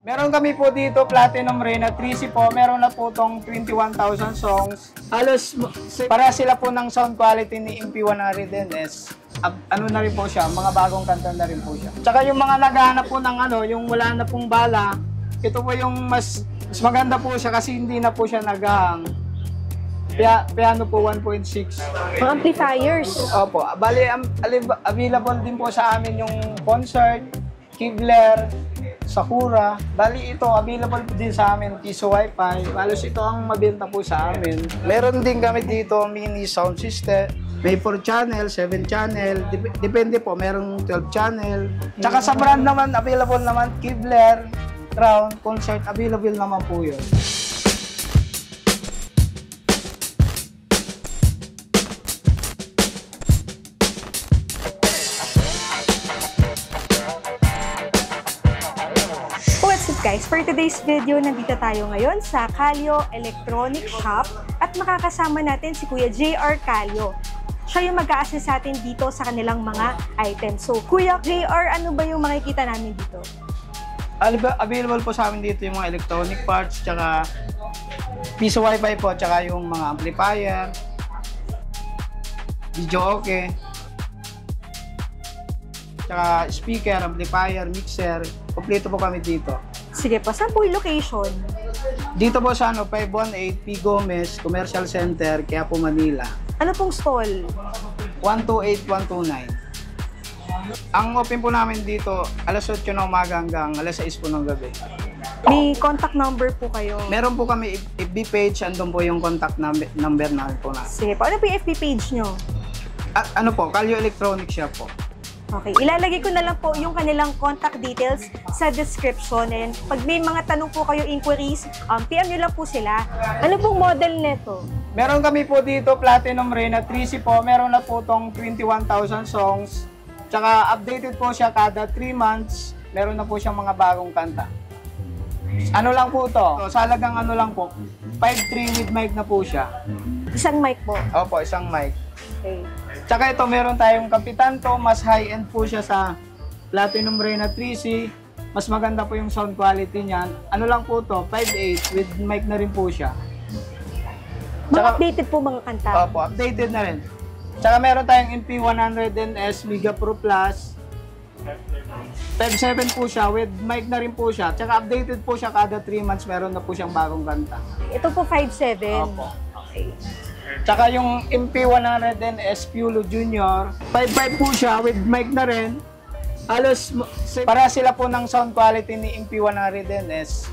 Meron kami po dito, Platinum Reyna 3C po. Meron na po itong 21,000 songs. Halos para sila po ng sound quality ni MP100NS. Ano na rin po siya, mga bagong kanta na rin po siya. Tsaka yung mga naghahanap po ng yung wala na pong bala, ito po yung mas maganda po siya kasi hindi na po siya naghahang. Piano po 1.6. Mga amplifiers. Opo, bali available din po sa amin yung Concert, Kevlar, Sakura. Bali ito, available din sa amin, Piso Wi-Fi. Halos ito ang mabenta po sa amin. Meron din kami dito mini sound system. May 4 channel, 7 channel. Depende po, merong 12 channel. Tsaka sa brand naman, available naman, Kevlar, Crown, Concert, available naman po yun. Guys, for today's video, nandito tayo ngayon sa Calio Electronic Shop at makakasama natin si Kuya JR Calio. Siya yung mag-a-assist sa atin dito sa kanilang mga items. So, Kuya JR, ano ba yung makikita namin dito? Available po sa amin dito yung mga electronic parts, tsaka Piso Wi-Fi po, tsaka yung mga amplifier, video okay, tsaka speaker, amplifier, mixer. Kompleto po kami dito. Sige po, saan po yung location? Dito po sa 518 P. Gomez Commercial Center, Quiapo, Manila. Ano pong stall? 128129. Ang open po namin dito, alas 8 ng umaga hanggang alas 6 po ng gabi. May contact number po kayo? Meron po kami FB page, andun po yung contact number namin po na. Sige po, ano po yung FB page nyo? Ano po, Calio Electronic Shop po. Okay, ilalagay ko na lang po yung kanilang contact details sa description. And pag may mga tanong po kayo, inquiries, PM nyo lang po sila. Ano pong model nito? Meron kami po dito, Platinum Reyna 3C po. Meron na po itong 21,000 songs. Tsaka updated po siya kada 3 months. Meron na po siyang mga bagong kanta. Ano lang po to? Sa halagang ano lang po, 5.3 with mic na po siya. Isang mic po? Opo, isang mic. Okay. Tsaka ito, meron tayong Kapitan to, mas high-end po siya sa Platinum Reyna 3C. Mas maganda po yung sound quality niyan. Ano lang po to, 5.8 with mic na rin po siya. Tsaka, updated po mga kanta? Opo, updated na rin. Tsaka meron tayong MP100NS Mega Pro Plus. 5.7 po siya, with mic na rin po siya. Tsaka updated po siya kada 3 months, meron na po siyang bagong kanta. Ito po 5.7? Opo. Okay. Tsaka yung MP100NS Piolo Junior, 5.5 po siya with mic na rin. Halos para sila po ng sound quality ni MP100NS.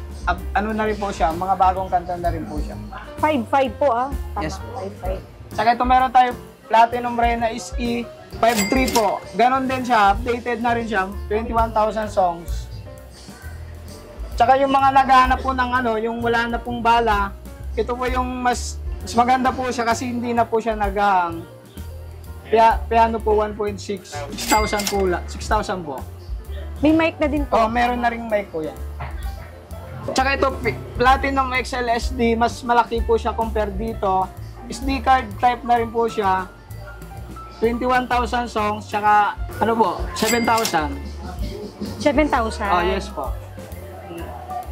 Ano na rin po siya, mga bagong kanta na rin po siya. 5.5 po Tama, yes po. 5.5. Tsaka ito meron tayo Platinum Reyna SE 5.3 po. Ganon din siya, updated na rin siya, 21,000 songs. Tsaka yung mga naghahanap po ng yung wala na pong bala, ito po yung mas maganda po siya kasi hindi na po siya naghahang. Piano po 1.6, 6,000 po lang, 6,000 po. May mic na din po? Oh, meron na ring mic po yan. Tsaka ito, Platinum XLSD, mas malaki po siya compare dito. SD card type na rin po siya. 21,000 songs, tsaka ano po, 7,000. 7,000? Oh, yes po.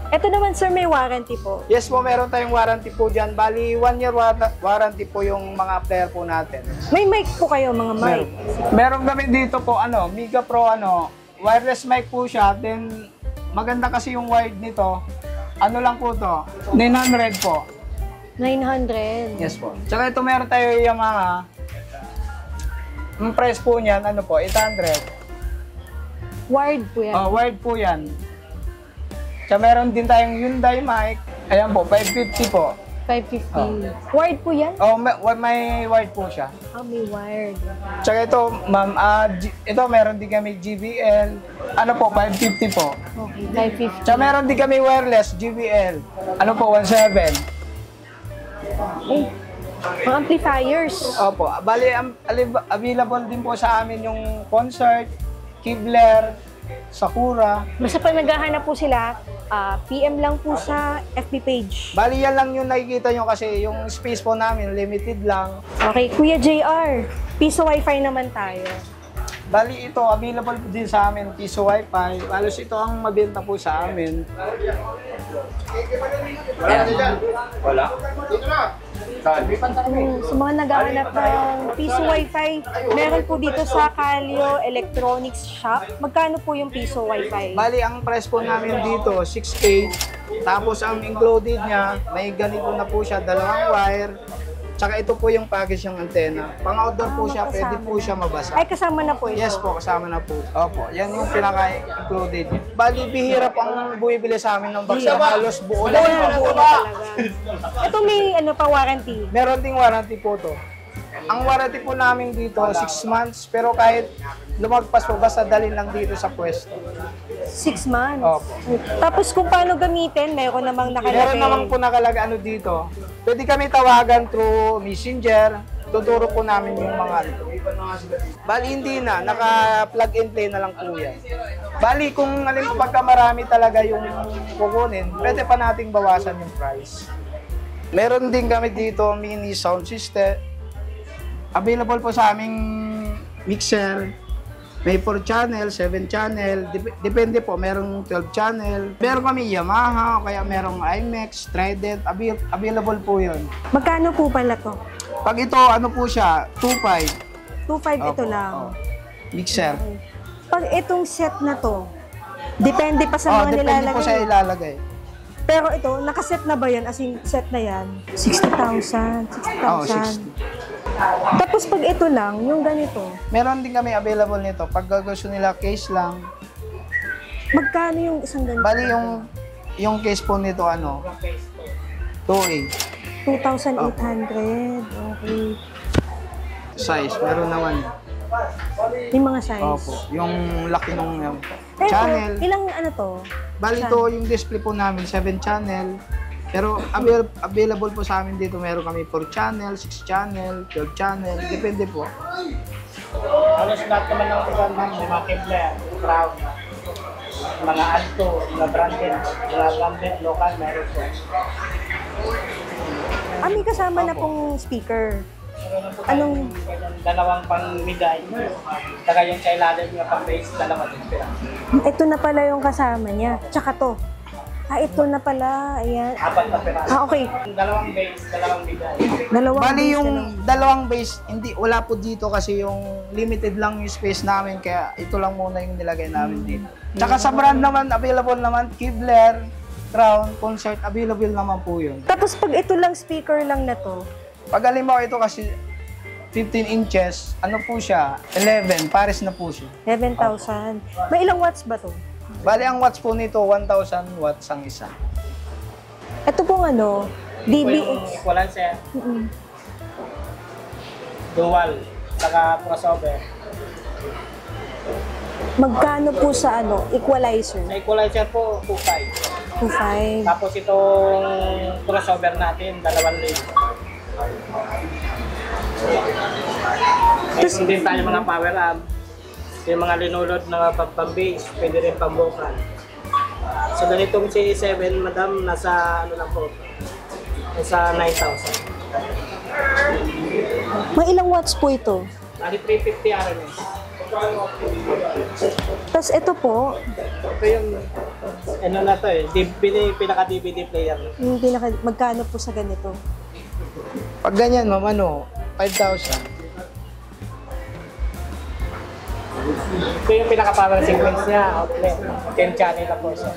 Ito naman sir, may warranty po? Yes po, meron tayong warranty po dyan. Bali, 1 year warranty po yung mga player po natin. May mic po kayo, mga mic? Meron kami dito po, Mega Pro, wireless mic po siya. Then, maganda kasi yung wired nito. Ano lang po to? 900 po. 900? Yes po. Tsaka ito meron tayo yung Yamaha. Ang price po niyan, 800. Wired po yan? Oh, wired po yan. Tsaka meron din tayong Hyundai mic. Ayan po, 550 po. 550. Oh. Wired po yan? Oh, may wired po siya. May wired. Tsaka ito, ma'am, ito meron din kami GBL. Ano po, 550 po. Okay, 550. Tsaka meron din kami wireless, GBL. Ano po, 17. Mga amplifiers. Opo, bali, available din po sa amin yung Concert, Kevlar, Sakura. Basta pag naghahanap po sila, PM lang po sa FB page. Bali, yan lang yung nakikita nyo kasi yung space po namin, limited lang. Okay, Kuya JR, Piso Wi-Fi naman tayo. Bali ito, available po din sa amin, piso wifi. Halos ito ang mabenta po sa amin. Wala. Sa mga naghahanap ng piso wifi, meron po dito sa Calio Electronics Shop. Magkano po yung piso wifi? Bali, ang price po namin dito, 6K. Tapos ang included niya, may ganito na po siya, dalawang wire. Tsaka ito po yung package yung antena. Pang-outdoor po siya, pwede po siya mabasa. Ay, kasama na po ito. Yes po, kasama na po. Opo, yan yung pinaka-included niya. Bali, bihira po ang buwibili sa amin ng baksa. Halos buo na. Buo na talaga. Ito may ano pa warranty. Meron ding warranty po to. Ang warranty po namin dito, 6 months. Pero kahit lumagpas po, basta dalhin lang dito sa pwesto. 6 months. Opo. Tapos kung paano gamitin, meron namang nakalagay. Meron naman po nakalagay ano dito. Pwede kami tawagan through Messenger. Tuturo po namin yung mga Bali, hindi na. Naka-plug and play na lang po yan. Bali, kung alin po pagka marami talaga yung kukunin, pwede pa nating bawasan yung price. Meron din kami dito mini sound system. Available po sa aming mixer. May 4 channel, 7 channel, depende po, merong 12 channel. Meron kami Yamaha, kaya merong IMAX, Trident, available po yun. Magkano po pala to? Pag ito, ano po siya, 2.5. 2.5 ito Opo, lang. Mixer. Pag itong set na to, depende pa sa mga Depende nilalagay. po sa ilalagay. Pero ito, nakaset na ba yan? As in, set na yan? 60,000. 60,000. 60. Tapos pag ito lang, yung ganito, Meron din kami available nito. Pag gusto nila case lang, magkano yung isang ganito? bali yung case po nito, ano, 2A. 2,800. Okay. Size, meron naman. Yung mga size. Opo, yung laki nung Ito, channel. ilang ano to? Bali ito yung display po namin, 7 channel. Pero available po sa amin dito, meron kami 4 channel, 6 channel, 12 channel, depende po. Halos lahat naman ng brand ng mga Kevlar, Crown, mga Alto, mga branded local, meron po. May kasama na pong speaker. Meron po Anong- tayong dalawang pang miday, saka yung sa ilalim yung pang base, dalawa din pera. Ito na pala yung kasama niya. Tsaka to. Ito na pala. Ayan. Apat na pera. Okay. Dalawang base, dalawang miday. Dalawang Bali base yung na lang. dalawang base, hindi, wala po dito kasi yung limited lang yung space namin, kaya ito lang muna yung nilagay namin dito. Tsaka sa brand naman, available naman, Kevlar, Crown, Concert, available naman po yun. Tapos pag ito lang speaker lang na to, Pag halimbawa ito kasi 15 inches, ano po siya, 11, pares na po siya. 11,000. May ilang watts ba to? Bali, ang watts po nito, 1,000 watts ang isa. Ito pong ano, Yung DBX. Equalizer, Mm-mm. dual, saka crossover. Magkano po sa ano, equalizer? Sa equalizer po, 2.5. 2.5. Tapos itong crossover natin, 2,000. Meron din tayo mga power amp. Yung mga linulod na pang-base, pwede rin pang-vocal. So ganitong C7, madam, nasa ano lang po, nasa 9,000. May ilang watts po ito? Bali 350 RMS. Tapos ito po, Ito yung, ano na to eh, pinaka-DVD player. yung magkano po sa ganito? Pag ganyan, ma'am, ano, 5,000. Ito yung pinaka-power sequence niya, outlet. 10 channel na po siya.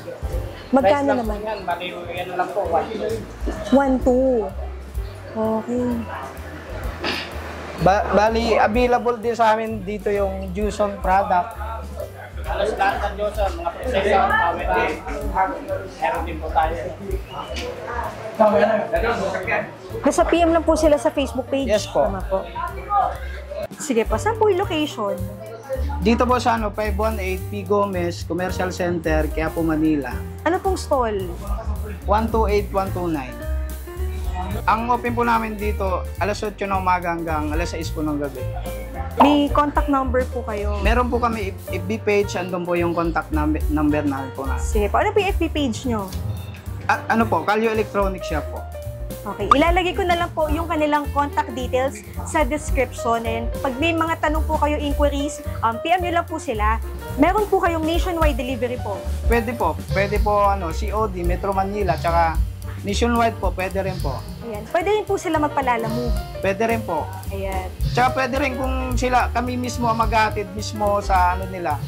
Magkano Price lang naman? po yan, bali ano lang po, 1. 1.2. Okay. Bali, available din sa amin dito yung Juson product. Halos lahat ng Johnson, mga processor, power amp, meron din po tayo. Nasa PM lang po sila sa Facebook page. Yes po. Tama po. Sige po, saan po yung location? Dito po sa 518 P. Gomez Commercial Center, Quiapo, Manila. Ano pong stall? 128-129. Ang open po namin dito, alas 8 ng umaga hanggang alas 6 po ng gabi. May contact number po kayo. Meron po kami FB page, andun po yung contact number namin po na. Sige po, ano po yung FB page nyo? Ano po, Calio Electronics Shop po. Okay, ilalagay ko na lang po yung kanilang contact details sa description. And pag may mga tanong po kayo, inquiries, PM nyo lang po sila. Meron po kayong nationwide delivery po. Pwede po COD, Metro Manila, tsaka nationwide po, pwede rin po. Ayan. Pwede rin po sila magpalalamove. Pwede rin po. Ayan. Tsaka pwede rin kung kami mismo ang maghahatid mismo sa nila,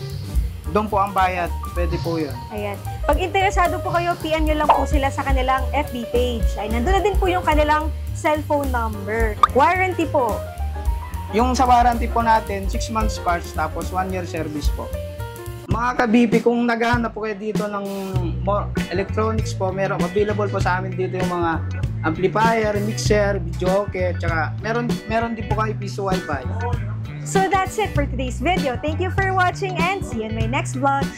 doon po ang bayad. Pwede po yun. Ayan. Pag interesado po kayo, PM nyo lang po sila sa kanilang FB page. Ay, nandun na din po yung kanilang cellphone number. Warranty po. Yung sa warranty po natin, 6 months parts, tapos 1 year service po. Mga ka-BP, kung naghahanap po kayo dito ng more electronics po, available po sa amin dito yung mga amplifier, mixer, videoke, tsaka meron din po kayo piso Wi-Fi. So that's it for today's video. Thank you for watching and see you in my next vlog.